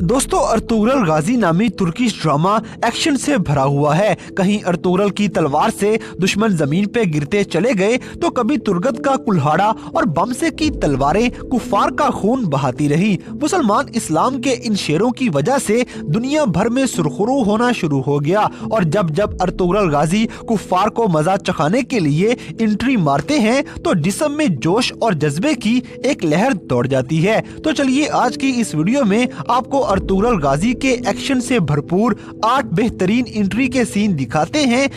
दोस्तों, अर्तुगरुल गाजी नामी Turkish drama action से भरा हुआ है। कहीं अर्तुगरुल की तलवार से दुश्मन जमीन पे गिरते चले गए तो कभी तुर्गत का कुल्हाड़ा और बमसे की तलवारें कुफार का खून बहाती रही। मुसलमान इस्लाम के इन शेरों की वजह से दुनिया भर में सुरखरू होना शुरू हो गया और जब जब अर्तुगरुल गाजी कुफार को मजा चखाने के लिए एंट्री मारते हैं तो जिस्म में जोश और जज्बे की एक लहर दौड़ जाती है। तो चलिए आज की इस वीडियो में आपको अर्तुगरुल गाजी के एक्शन से भरपूर 8 बेहतरीन एंट्री के सीन दिखाते हैं।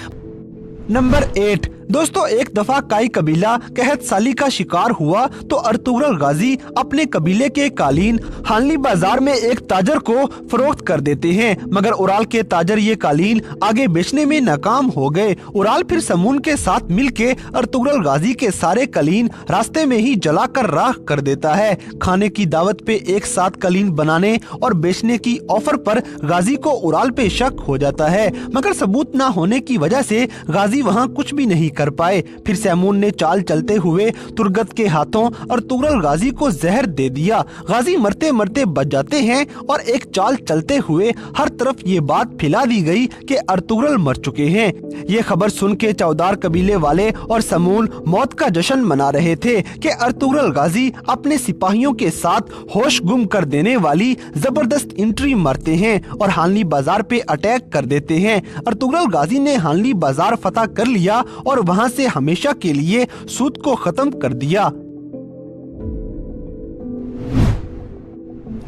नंबर 8। दोस्तों, एक दफा काई कबीला कहत साली का शिकार हुआ तो अर्तुगरुल गाजी अपने कबीले के कालीन हानली बाजार में एक ताजर को फरोख्त कर देते हैं, मगर उराल के ताजर ये कालीन आगे बेचने में नाकाम हो गए। उराल फिर समून के साथ मिलके अर्तुगरुल गाजी के सारे कालीन रास्ते में ही जलाकर राख कर देता है। खाने की दावत पे एक साथ कालीन बनाने और बेचने की ऑफर पर गाजी को उराल पे शक हो जाता है, मगर सबूत न होने की वजह से गाजी वहाँ कुछ भी नहीं कर पाए। फिर सैमून ने चाल चलते हुए तुर्गत के हाथों अर्तुगरुल गाजी को जहर दे दिया। गाजी मरते मरते बच जाते हैं और एक चाल चलते हुए हर तरफ ये बात फैला दी गई कि अर्तुगरुल मर चुके हैं। ये खबर सुन के चौदार कबीले वाले और समून मौत का जश्न मना रहे थे कि अर्तुगरुल गाजी अपने सिपाहियों के साथ होश गुम कर देने वाली जबरदस्त एंट्री मारते हैं और हानली बाजार पे अटैक कर देते हैं। अर्तुगरुल गाजी ने हानली बाजार फतह कर लिया और वहां से हमेशा के लिए सूद को खत्म कर दिया।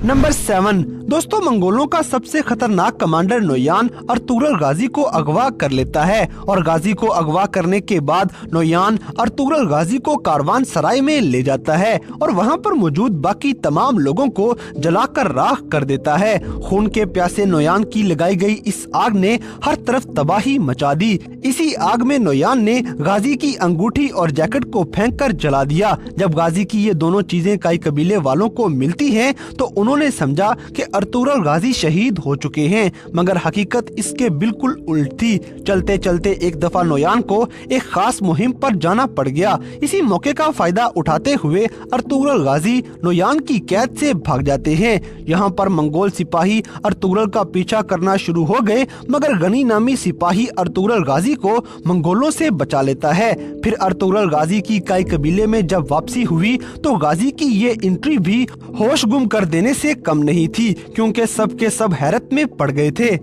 नंबर 7। दोस्तों, मंगोलों का सबसे खतरनाक कमांडर नोयान अर्तुगरुल गाजी को अगवा कर लेता है और गाजी को अगवा करने के बाद नोयान अर्तुगरुल गाजी को कारवान सराय में ले जाता है और वहां पर मौजूद बाकी तमाम लोगों को जलाकर राख कर देता है। खून के प्यासे नोयान की लगाई गई इस आग ने हर तरफ तबाही मचा दी। इसी आग में नोयान ने गाजी की अंगूठी और जैकेट को फेंक कर जला दिया। जब गाजी की ये दोनों चीजें काई कबीले वालों को मिलती हैं तो उन्होंने समझा कि अर्तुगरुल गाजी शहीद हो चुके हैं, मगर हकीकत इसके बिल्कुल उल्ट थी। चलते चलते एक दफा नोयान को एक खास मुहिम पर जाना पड़ गया। इसी मौके का फायदा उठाते हुए अर्तुगरुल गाजी नोयान की कैद से भाग जाते हैं। यहाँ पर मंगोल सिपाही अर्तुगरुल का पीछा करना शुरू हो गए, मगर गनी नामी सिपाही अर्तुगरुल गाजी को मंगोलों से बचा लेता है। फिर अर्तुगरुल गाजी की काई कबीले में जब वापसी हुई तो गाजी की ये एंट्री भी होश गुम कर देने से कम नहीं थी, क्योंकि सब के सब हैरत में पड़ गए थे।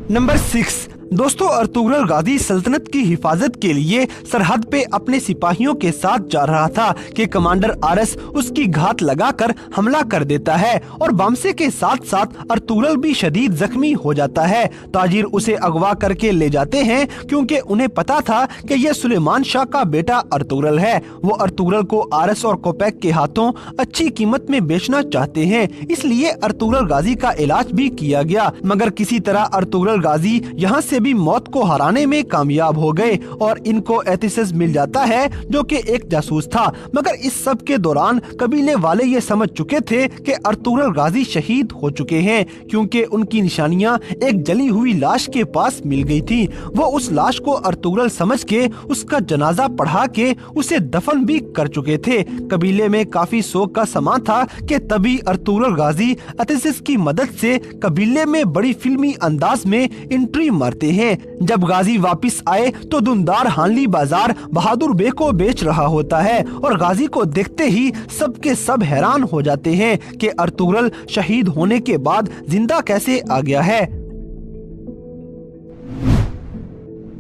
नंबर 6। दोस्तों, अर्तुगरुल गाजी सल्तनत की हिफाजत के लिए सरहद पे अपने सिपाहियों के साथ जा रहा था कि कमांडर आरस उसकी घात लगाकर हमला कर देता है और बमसे के साथ साथ अर्तुगरुल भी शदीद जख्मी हो जाता है। ताजिर उसे अगवा करके ले जाते हैं क्योंकि उन्हें पता था कि यह सुलेमान शाह का बेटा अर्तुगरुल है। वो अर्तुगरुल को आरस और कोपैक के हाथों अच्छी कीमत में बेचना चाहते हैं, इसलिए अर्तुगरुल गाजी का इलाज भी किया गया, मगर किसी तरह अर्तुगरुल गाजी यहाँ से भी मौत को हराने में कामयाब हो गए और इनको एथिसस मिल जाता है जो कि एक जासूस था। मगर इस सब के दौरान कबीले वाले ये समझ चुके थे कि अर्तुगरुल गाजी शहीद हो चुके हैं, क्योंकि उनकी निशानियां एक जली हुई लाश के पास मिल गई थी। वो उस लाश को अर्तुगरुल समझ के उसका जनाजा पढ़ा के उसे दफन भी कर चुके थे। कबीले में काफी शोक का समा था कि तभी अर्तुगरुल गाजी एथिसस की मदद से कबीले में बड़ी फिल्मी अंदाज में एंट्री मारते हैं। जब गाजी वापस आए तो दुंदार हानली बाजार बहादुर बे को बेच रहा होता है और गाजी को देखते ही सब के सब हैरान हो जाते हैं कि अर्तुगरुल शहीद होने के बाद जिंदा कैसे आ गया है।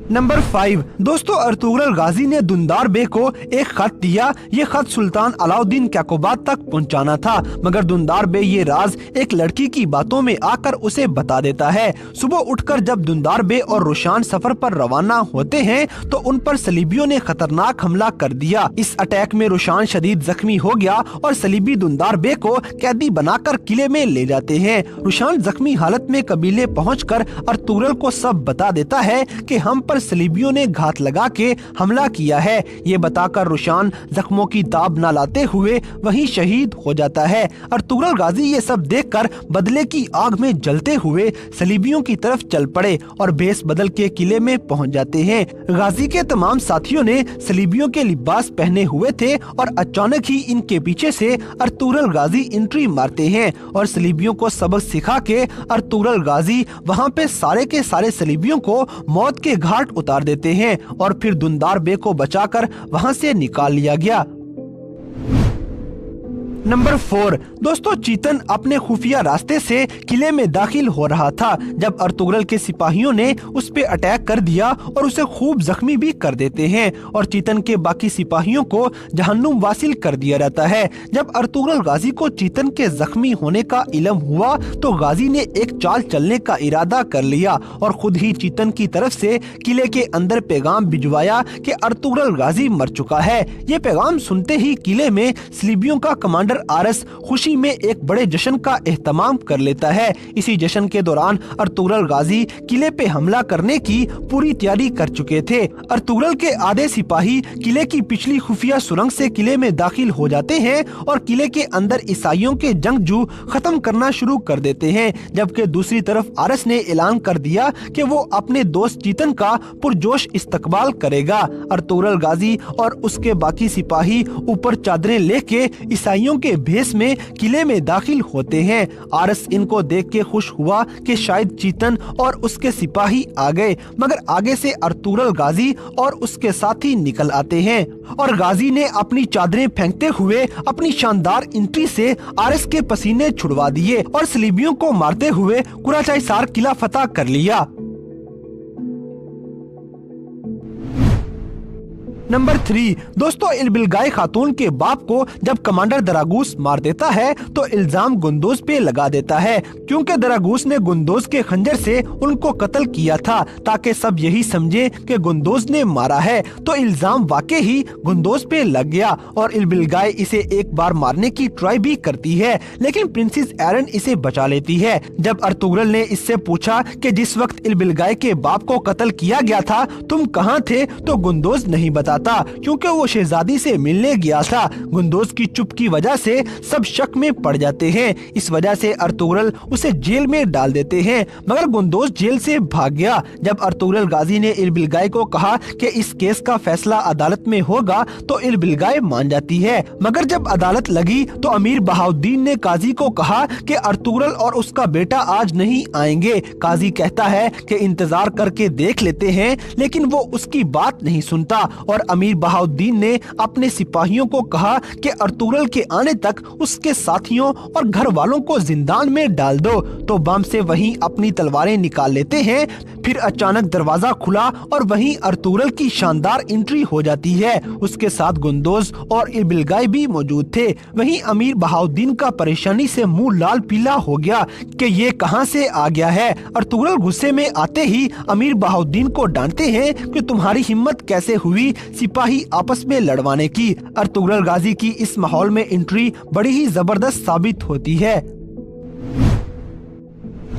नंबर 5। दोस्तों, अर्तुगरुल गाजी ने दुंदार बे को एक खत दिया। ये खत सुल्तान अलाउद्दीन कैकोबाद तक पहुंचाना था, मगर दुंदार बे ये राज एक लड़की की बातों में आकर उसे बता देता है। सुबह उठकर जब दुंदार बे और रोशान सफर पर रवाना होते हैं तो उन पर सलीबियों ने खतरनाक हमला कर दिया। इस अटैक में रोशान शदीद जख्मी हो गया और सलीबी दुंदार बे को कैदी बनाकर किले में ले जाते हैं। रोशान जख्मी हालत में कबीले पहुँच कर अर्तुगरुल को सब बता देता है कि हम पर पर सलीबियों ने घात लगा के हमला किया है। ये बताकर रुशान जख्मों की ताब न लाते हुए वहीं शहीद हो जाता है। अर्तुगरुल गाजी ये सब देखकर बदले की आग में जलते हुए सलीबियों की तरफ चल पड़े और भेष बदल के किले में पहुंच जाते हैं। गाजी के तमाम साथियों ने सलीबियों के लिबास पहने हुए थे और अचानक ही इनके पीछे से अर्तुगरुल गाजी एंट्री मारते हैं और सलीबियों को सबक सिखा के अर्तुगरुल गाजी वहां पे सारे के सारे सलीबियों को मौत के घाट उतार देते हैं और फिर दुंदार बे को बचाकर वहां से निकाल लिया गया। नंबर 4 दोस्तों, चीतन अपने खुफिया रास्ते से किले में दाखिल हो रहा था जब अर्तुगरुल के सिपाहियों ने उस पे अटैक कर दिया और उसे खूब जख्मी भी कर देते हैं और चीतन के बाकी सिपाहियों को जहन्नुम वासिल कर दिया जाता है। जब अर्तुगरुल गाजी को चीतन के जख्मी होने का इल्म हुआ तो गाजी ने एक चाल चलने का इरादा कर लिया और खुद ही चीतन की तरफ से किले के अंदर पैगाम भिजवाया कि अर्तुगरुल गाजी मर चुका है। ये पैगाम सुनते ही किले में सलीबियों का कमांडर आरस खुशी में एक बड़े जश्न का एहतमाम कर लेता है। इसी जश्न के दौरान अर्तुगरुल गाजी किले पे हमला करने की पूरी तैयारी कर चुके थे। अर्तुगरुल के आधे सिपाही किले की पिछली खुफिया सुरंग से किले में दाखिल हो जाते हैं और किले के अंदर ईसाइयों के जंगजू खत्म करना शुरू कर देते हैं, जबकि दूसरी तरफ आरस ने ऐलान कर दिया कि वो अपने दोस्त चीतन का पुरजोश इस्तकबाल करेगा। अर्तुगरुल गाजी और उसके बाकी सिपाही ऊपर चादरें लेके ईसाइयों के भेष में किले में दाखिल होते हैं। आरस इनको देख के खुश हुआ कि शायद चीतन और उसके सिपाही आ गए, मगर आगे से अर्तुगरुल गाजी और उसके साथी निकल आते हैं और गाजी ने अपनी चादरें फेंकते हुए अपनी शानदार एंट्री से आरस के पसीने छुड़वा दिए और सलीबियों को मारते हुए कुराचाइसार किला फतह कर लिया। नंबर 3 दोस्तों, इल्बिलगाय खातून के बाप को जब कमांडर दरागूस मार देता है तो इल्जाम गुंदोज पे लगा देता है, क्योंकि दरागूस ने गुंदोज के खंजर से उनको कत्ल किया था ताकि सब यही समझे कि गुंदोज ने मारा है। तो इल्जाम वाकई ही गुंदोज पे लग गया और इल्बिलगाय इसे एक बार मारने की ट्राई भी करती है, लेकिन प्रिंसेस एरन इसे बचा लेती है। जब अर्तुगरुल ने इससे पूछा कि जिस वक्त इल्बिलगाय के बाप को कत्ल किया गया था तुम कहाँ थे, तो गुंदोज नहीं बता था क्योंकि वो शहजादी से मिलने गया था। गुंदोज की चुप की वजह से सब शक में पड़ जाते हैं। इस वजह से अर्तुगरुल उसे जेल में डाल देते हैं, मगर गुंदोज जेल से भाग गया। जब अर्तुगरुल गाजी ने इल्बिलगाय को कहा कि इस केस का फैसला अदालत में होगा तो इल्बिलगाय मान जाती है, मगर जब अदालत लगी तो अमीर बहाउद्दीन ने काजी को कहा कि अर्तुगरुल और उसका बेटा आज नहीं आएंगे। काजी कहता है कि इंतजार करके देख लेते हैं, लेकिन वो उसकी बात नहीं सुनता और अमीर बहाउद्दीन ने अपने सिपाहियों को कहा कि अर्तुगरुल के आने तक उसके साथियों और घर वालों को जिंदान में डाल दो। तो बम से वहीं अपनी तलवारें निकाल लेते हैं। फिर अचानक दरवाजा खुला और वहीं अर्तुगरुल की शानदार एंट्री हो जाती है। उसके साथ गुंदोज और इल्बिलगाय भी मौजूद थे। वहीं अमीर बहाउद्दीन का परेशानी से मुंह लाल पीला हो गया कि ये कहां से आ गया है। अर्तुगरुल गुस्से में आते ही अमीर बहाउद्दीन को डांटते हैं कि तुम्हारी हिम्मत कैसे हुई सिपाही आपस में लड़वाने की। अर्तुगरुल गाजी की इस माहौल में एंट्री बड़ी ही जबरदस्त साबित होती है।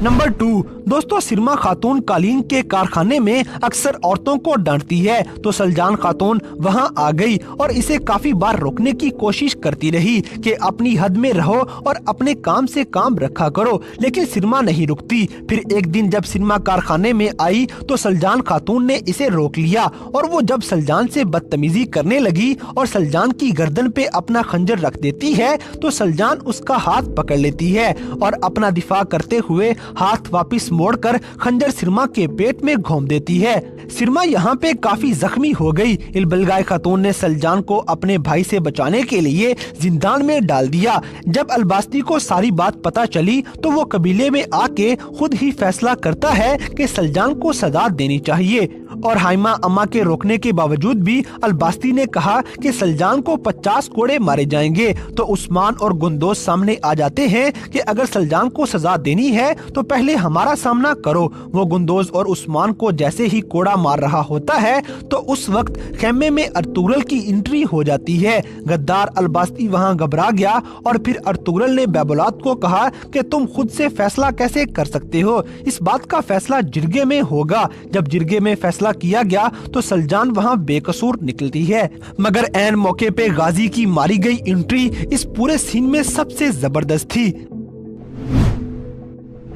नंबर 2 दोस्तों, सिरमा खातून कालीन के कारखाने में अक्सर औरतों को डांटती है, तो सलजान खातून वहां आ गई और इसे काफी बार रोकने की कोशिश करती रही कि अपनी हद में रहो और अपने काम से काम रखा करो, लेकिन सिरमा नहीं रुकती। फिर एक दिन जब सिरमा कारखाने में आई तो सलजान खातून ने इसे रोक लिया और वो जब सलजान से बदतमीजी करने लगी और सलजान की गर्दन पे अपना खंजर रख देती है तो सलजान उसका हाथ पकड़ लेती है और अपना दिफा करते हुए हाथ वापस मोड़कर खंजर सिरमा के पेट में घोंप देती है। सिरमा यहाँ पे काफी जख्मी हो गई। इल्बिलगाय खातून ने सलजान को अपने भाई से बचाने के लिए जिंदान में डाल दिया। जब अलबास्ती को सारी बात पता चली तो वो कबीले में आके खुद ही फैसला करता है कि सलजान को सजा देनी चाहिए और हाइमा अम्मा के रोकने के बावजूद भी अलबास्ती ने कहा कि सलजान को 50 कोड़े मारे जाएंगे। तो उस्मान और गुंदोज सामने आ जाते हैं कि अगर सलजान को सजा देनी है तो पहले हमारा सामना करो। वो गुंदोज और उस्मान को जैसे ही कोड़ा मार रहा होता है तो उस वक्त खेमे में अर्तुगरुल की एंट्री हो जाती है। गद्दार अलबास्ती वहां घबरा गया और फिर अर्तुगरुल ने बैबुलात को कहा कि तुम खुद से फैसला कैसे कर सकते हो, इस बात का फैसला जिरगे में होगा। जब जिरगे में फैसला किया गया तो सलजान वहां बेकसूर निकलती है, मगर ऐन मौके पे गाजी की मारी गई एंट्री इस पूरे सीन में सबसे जबरदस्त थी।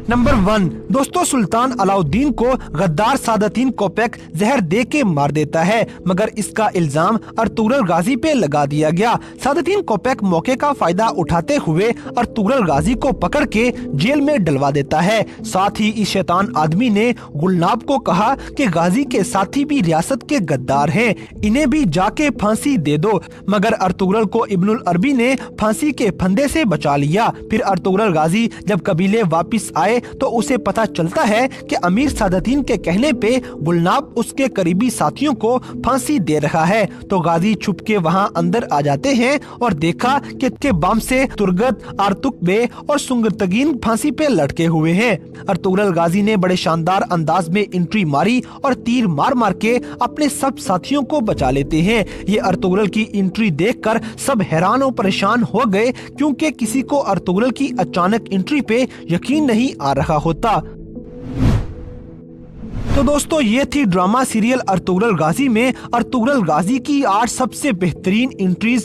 नंबर 1, दोस्तों सुल्तान अलाउद्दीन को गद्दार सादतीन कोपेक जहर दे के मार देता है, मगर इसका इल्जाम अर्तुगरुल गाजी पे लगा दिया गया। सादतीन कोपेक मौके का फायदा उठाते हुए अर्तुगरुल गाजी को पकड़ के जेल में डलवा देता है। साथ ही इस शैतान आदमी ने गुलनाब को कहा कि गाजी के साथी भी रियासत के गद्दार हैं, इन्हें भी जाके फांसी दे दो, मगर अर्तुगरुल को इब्नुल अरबी ने फांसी के फंदे से बचा लिया। फिर अर्तुगरुल गाजी जब कबीले वापिस आए तो उसे पता चलता है कि अमीर सादतीन के कहने पे गुलनाब उसके करीबी साथियों को फांसी दे रहा है, तो गाजी छुप के वहाँ अंदर आ जाते हैं और देखा कि बम से तुर्गत, आर्तुक बे और सुंगतगीन फांसी पे लटके हुए हैं। अर्तुगरुल गाजी ने बड़े शानदार अंदाज में एंट्री मारी और तीर मार मार के अपने सब साथियों को बचा लेते हैं। ये अर्तुगरुल की एंट्री देखकर सब हैरान और परेशान हो गए, क्योंकि किसी को अर्तुगरुल की अचानक एंट्री पे यकीन नहीं आ रहा होता। तो दोस्तों ये थी ड्रामा सीरियल अर्तुगरुल गाजी में अर्तुगरुल गाजी की 8 सबसे बेहतरीन एंट्रीज।